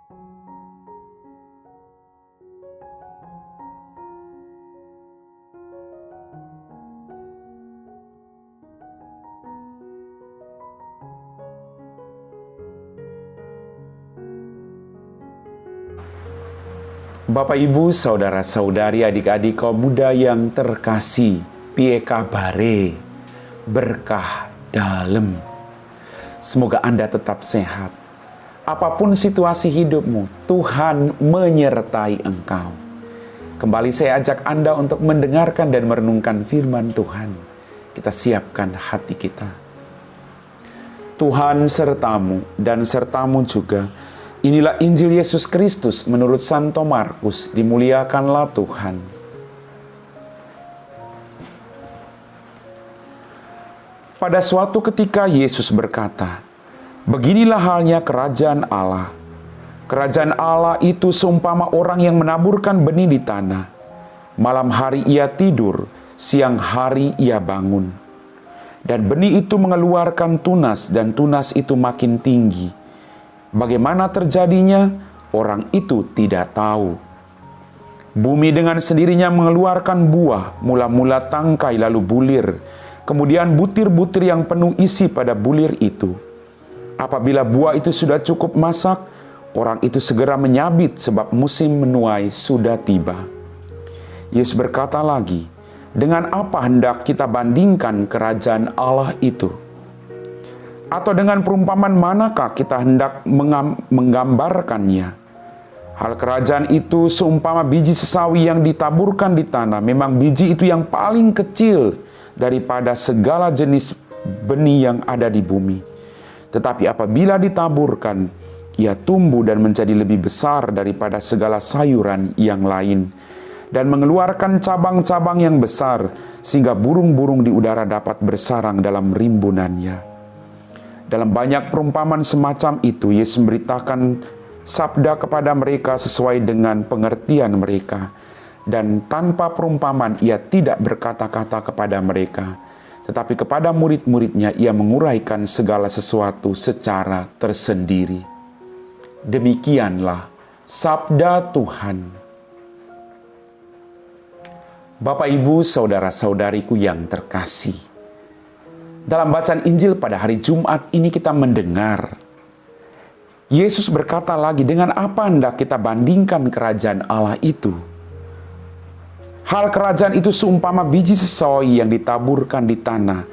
Bapak, Ibu, saudara-saudari, adik-adik kaum muda yang terkasih, piye kabare, berkah dalem. Semoga Anda tetap sehat. Apapun situasi hidupmu, Tuhan menyertai engkau. Kembali saya ajak Anda untuk mendengarkan dan merenungkan firman Tuhan. Kita siapkan hati kita. Tuhan sertamu dan sertamu juga. Inilah Injil Yesus Kristus menurut Santo Markus. Dimuliakanlah Tuhan. Pada suatu ketika Yesus berkata, "Beginilah halnya kerajaan Allah. Kerajaan Allah itu seumpama orang yang menaburkan benih di tanah. Malam hari ia tidur, siang hari ia bangun. Dan benih itu mengeluarkan tunas, dan tunas itu makin tinggi. Bagaimana terjadinya, orang itu tidak tahu. Bumi dengan sendirinya mengeluarkan buah, mula-mula tangkai lalu bulir, kemudian butir-butir yang penuh isi pada bulir itu. Apabila buah itu sudah cukup masak, orang itu segera menyabit sebab musim menuai sudah tiba." Yesus berkata lagi, "Dengan apa hendak kita bandingkan kerajaan Allah itu? Atau dengan perumpamaan manakah kita hendak menggambarkannya? Hal kerajaan itu seumpama biji sesawi yang ditaburkan di tanah. Memang biji itu yang paling kecil daripada segala jenis benih yang ada di bumi. Tetapi apabila ditaburkan, ia tumbuh dan menjadi lebih besar daripada segala sayuran yang lain, dan mengeluarkan cabang-cabang yang besar, sehingga burung-burung di udara dapat bersarang dalam rimbunannya." Dalam banyak perumpamaan semacam itu, Yesus memberitakan sabda kepada mereka sesuai dengan pengertian mereka. Dan tanpa perumpamaan ia tidak berkata-kata kepada mereka. Tetapi kepada murid-muridnya ia menguraikan segala sesuatu secara tersendiri. Demikianlah sabda Tuhan. Bapak, Ibu, saudara-saudariku yang terkasih, dalam bacaan Injil pada hari Jumat ini kita mendengar Yesus berkata lagi, dengan apa hendak kita bandingkan kerajaan Allah itu? Hal kerajaan itu seumpama biji sesawi yang ditaburkan di tanah.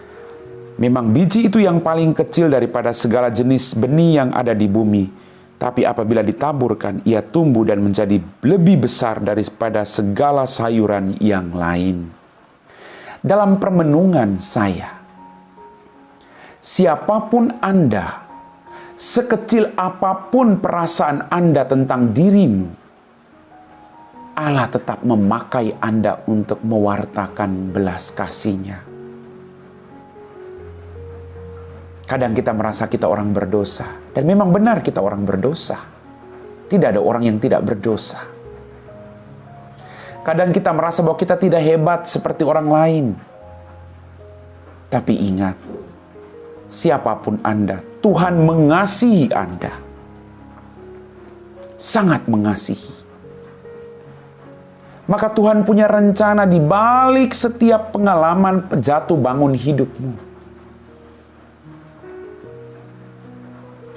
Memang biji itu yang paling kecil daripada segala jenis benih yang ada di bumi. Tapi apabila ditaburkan, ia tumbuh dan menjadi lebih besar daripada segala sayuran yang lain. Dalam permenungan saya, siapapun Anda, sekecil apapun perasaan Anda tentang dirimu, Allah tetap memakai Anda untuk mewartakan belas kasih-Nya. Kadang kita merasa kita orang berdosa, dan memang benar kita orang berdosa. Tidak ada orang yang tidak berdosa. Kadang kita merasa bahwa kita tidak hebat seperti orang lain. Tapi ingat, siapapun Anda, Tuhan mengasihi Anda. Sangat mengasihi. Maka Tuhan punya rencana di balik setiap pengalaman jatuh bangun hidupmu.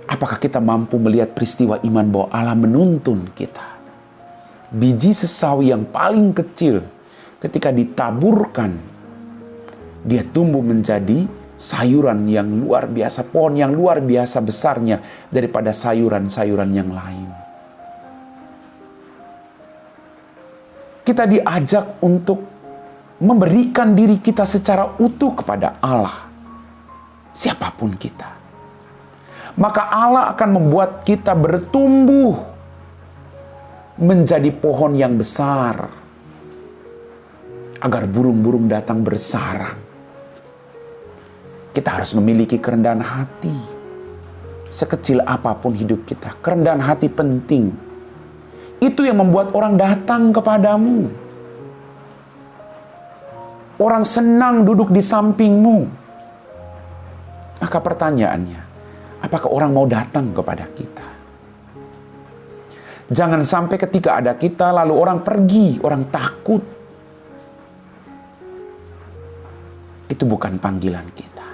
Apakah kita mampu melihat peristiwa iman bahwa Allah menuntun kita? Biji sesawi yang paling kecil ketika ditaburkan, dia tumbuh menjadi sayuran yang luar biasa, pohon yang luar biasa besarnya daripada sayuran-sayuran yang lain. Kita diajak untuk memberikan diri kita secara utuh kepada Allah, siapapun kita. Maka Allah akan membuat kita bertumbuh menjadi pohon yang besar, agar burung-burung datang bersarang. Kita harus memiliki kerendahan hati. Sekecil apapun hidup kita, kerendahan hati penting. Itu yang membuat orang datang kepadamu. Orang senang duduk di sampingmu. Maka pertanyaannya, apakah orang mau datang kepada kita? Jangan sampai ketika ada kita lalu orang pergi, orang takut. Itu bukan panggilan kita.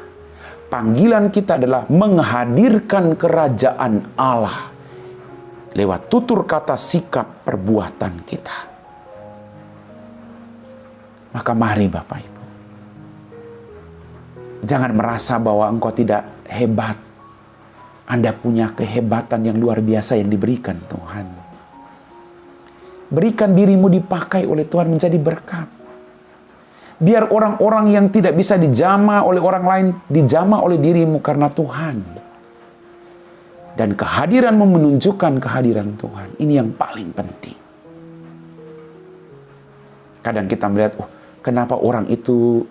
Panggilan kita adalah menghadirkan kerajaan Allah lewat tutur kata, sikap, perbuatan kita. Maka mari Bapak Ibu, jangan merasa bahwa engkau tidak hebat. Anda punya kehebatan yang luar biasa yang diberikan Tuhan. Berikan dirimu dipakai oleh Tuhan menjadi berkat. Biar orang-orang yang tidak bisa dijamah oleh orang lain, dijamah oleh dirimu karena Tuhan. Dan kehadiranmu menunjukkan kehadiran Tuhan. Ini yang paling penting. Kadang kita melihat, kenapa orang itu,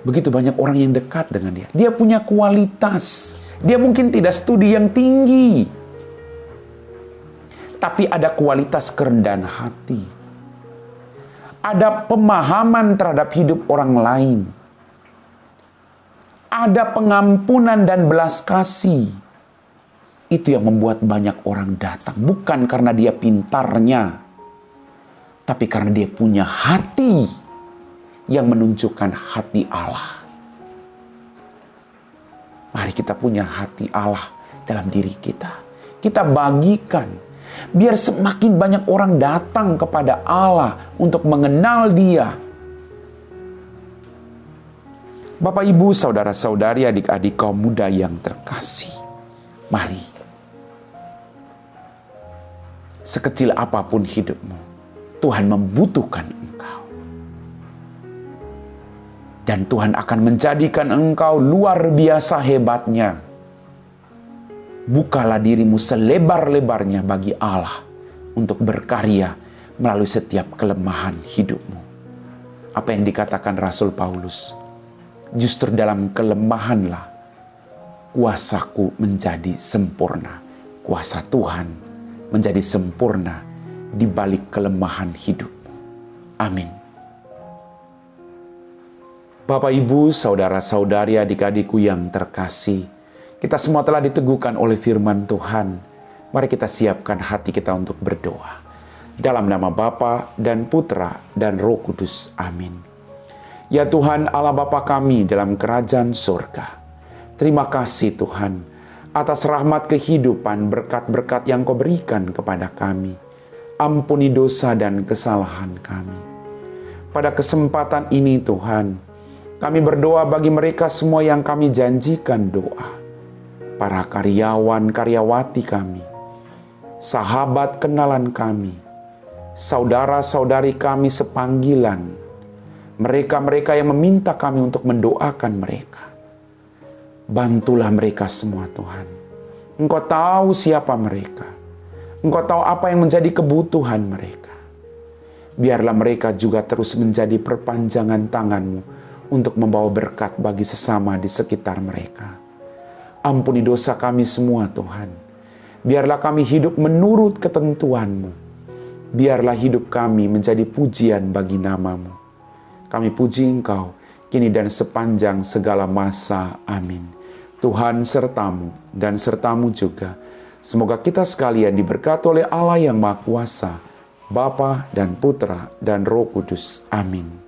begitu banyak orang yang dekat dengan dia. Dia punya kualitas. Dia mungkin tidak studi yang tinggi. Tapi ada kualitas kerendahan hati. Ada pemahaman terhadap hidup orang lain. Ada pengampunan dan belas kasih. Itu yang membuat banyak orang datang. Bukan karena dia pintarnya. Tapi karena dia punya hati yang menunjukkan hati Allah. Mari kita punya hati Allah dalam diri kita. Kita bagikan. Biar semakin banyak orang datang kepada Allah untuk mengenal Dia. Bapak, Ibu, saudara-saudari, adik-adik kaum muda yang terkasih. Mari. Sekecil apapun hidupmu, Tuhan membutuhkan engkau. Dan Tuhan akan menjadikan engkau luar biasa hebatnya. Bukalah dirimu selebar-lebarnya bagi Allah untuk berkarya melalui setiap kelemahan hidupmu. Apa yang dikatakan Rasul Paulus? Justru dalam kelemahanlah kuasaku menjadi sempurna. Kuasa Tuhan menjadi sempurna di balik kelemahan hidupmu. Amin. Bapak, Ibu, saudara-saudari, adik-adikku yang terkasih, kita semua telah diteguhkan oleh firman Tuhan. Mari kita siapkan hati kita untuk berdoa. Dalam nama Bapa dan Putra dan Roh Kudus. Amin. Ya Tuhan Allah Bapa kami dalam kerajaan surga. Terima kasih Tuhan atas rahmat kehidupan, berkat-berkat yang Kau berikan kepada kami. Ampuni dosa dan kesalahan kami. Pada kesempatan ini Tuhan, kami berdoa bagi mereka semua yang kami janjikan doa. Para karyawan, karyawati kami, sahabat kenalan kami, saudara-saudari kami sepanggilan, mereka-mereka yang meminta kami untuk mendoakan mereka. Bantulah mereka semua Tuhan. Engkau tahu siapa mereka. Engkau tahu apa yang menjadi kebutuhan mereka. Biarlah mereka juga terus menjadi perpanjangan tangan-Mu untuk membawa berkat bagi sesama di sekitar mereka. Ampuni dosa kami semua Tuhan. Biarlah kami hidup menurut ketentuan-Mu. Biarlah hidup kami menjadi pujian bagi nama-Mu. Kami puji Engkau, kini dan sepanjang segala masa. Amin. Tuhan sertamu dan sertamu juga. Semoga kita sekalian diberkati oleh Allah yang Maha Kuasa, Bapa dan Putra dan Roh Kudus. Amin.